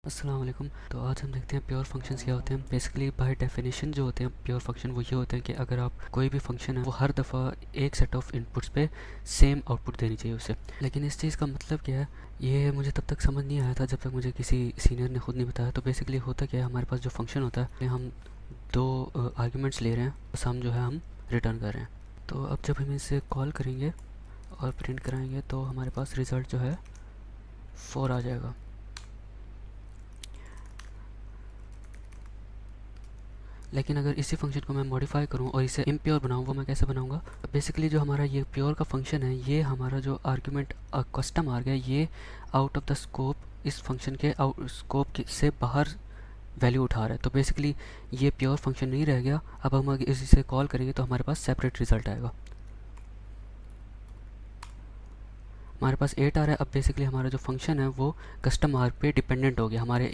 अस्सलाम वालेकुम। तो आज हम देखते हैं प्योर फंक्शंस क्या होते हैं। बेसिकली बाय डेफिनेशन जो होते हैं प्योर फंक्शन वो ये होते हैं कि अगर आप कोई भी फंक्शन है वो हर दफ़ा एक सेट ऑफ इनपुट्स पे सेम आउटपुट देनी चाहिए उसे। लेकिन इस चीज़ का मतलब क्या है ये मुझे तब तक समझ नहीं आया था जब तक मुझे किसी सीनियर ने खुद नहीं बताया। तो बेसिकली होता क्या है, हमारे पास जो फंक्शन होता है हम दो आर्ग्यूमेंट्स ले रहे हैं, सम जो है हम रिटर्न कर रहे हैं। तो अब जब हम इसे कॉल करेंगे और प्रिंट कराएंगे तो हमारे पास रिज़ल्ट जो है 4 आ जाएगा। लेकिन अगर इसी फंक्शन को मैं मॉडिफाई करूं और इसे इम्प्योर बनाऊं, वो मैं कैसे बनाऊंगा? बेसिकली जो हमारा ये प्योर का फंक्शन है, ये हमारा जो आर्ग्यूमेंट कस्टम आ गया, ये आउट ऑफ द स्कोप इस फंक्शन के स्कोप से बाहर वैल्यू उठा रहा है। तो बेसिकली ये प्योर फंक्शन नहीं रह गया। अब हम अगर इसे कॉल करेंगे तो हमारे पास सेपरेट रिजल्ट आएगा। हमारे पास 8 आ रहा है। अब बेसिकली हमारा जो फंक्शन है वो कस्टम मार्क पे डिपेंडेंट हो गया। हमारे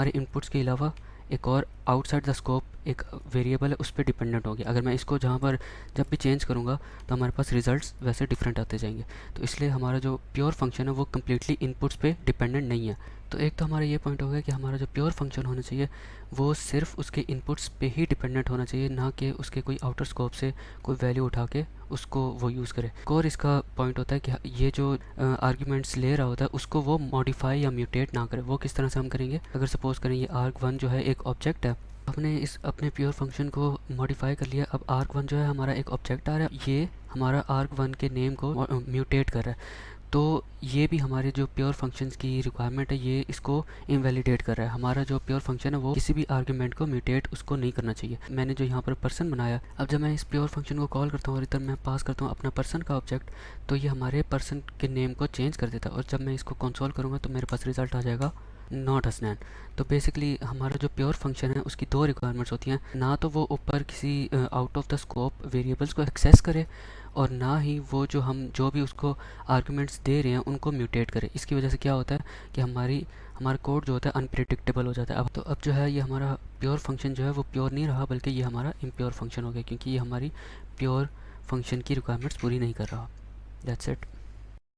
इनपुट्स के अलावा एक और आउटसाइड द स्कोप एक वेरिएबल है, उस पर डिपेंडेंट हो गया। अगर मैं इसको जहाँ पर जब भी चेंज करूँगा तो हमारे पास रिजल्ट्स वैसे डिफरेंट आते जाएंगे। तो इसलिए हमारा जो प्योर फंक्शन है वो कम्प्लीटली इनपुट्स पे डिपेंडेंट नहीं है। तो एक तो हमारा ये पॉइंट हो गया कि हमारा जो प्योर फंक्शन होना चाहिए वो सिर्फ उसके इनपुट्स पे ही डिपेंडेंट होना चाहिए, ना कि उसके कोई आउटर स्कोप से कोई वैल्यू उठा के उसको वो यूज़ करे। एक और इसका पॉइंट होता है कि ये जो आर्ग्यूमेंट्स ले रहा होता है उसको वो मॉडिफाई या म्यूटेट ना करे। वो किस तरह से हम करेंगे? अगर सपोज़ करें ये arg1 जो है एक ऑब्जेक्ट है, हमने इस अपने प्योर फंक्शन को मॉडिफाई कर लिया। अब arg1 जो है हमारा एक ऑब्जेक्ट आ रहा है, ये हमारा arg1 के नेम को म्यूटेट कर रहा है। तो ये भी हमारे जो प्योर फंक्शंस की रिक्वायरमेंट है, ये इसको इनवैलिडेट कर रहा है। हमारा जो प्योर फंक्शन है वो किसी भी आर्ग्यूमेंट को म्यूटेट उसको नहीं करना चाहिए। मैंने जो यहाँ पर पर्सन बनाया, अब जब मैं इस प्योर फंक्शन को कॉल करता हूँ और इधर मैं पास करता हूँ अपना पर्सन का ऑब्जेक्ट, तो ये हमारे पर्सन के नेम को चेंज कर देता है। और जब मैं इसको कंसोल करूँगा तो मेरे पास रिजल्ट आ जाएगा नॉट हसनैन। तो बेसिकली हमारा जो प्योर फंक्शन है उसकी दो रिक्वायरमेंट्स होती हैं, ना तो वो ऊपर किसी out of the scope variables को एक्सेस करे, और ना ही वो जो भी उसको आर्गुमेंट्स दे रहे हैं उनको म्यूटेट करे। इसकी वजह से क्या होता है कि हमारा कोड जो होता है अनप्रेडिक्टेबल हो जाता है। अब जो है ये हमारा प्योर फंक्शन जो है वो प्योर नहीं रहा, बल्कि ये हमारा इम्प्योर फंक्शन हो गया, क्योंकि ये हमारी प्योर फंक्शन की रिक्वायरमेंट्स पूरी नहीं कर रहा। That's it.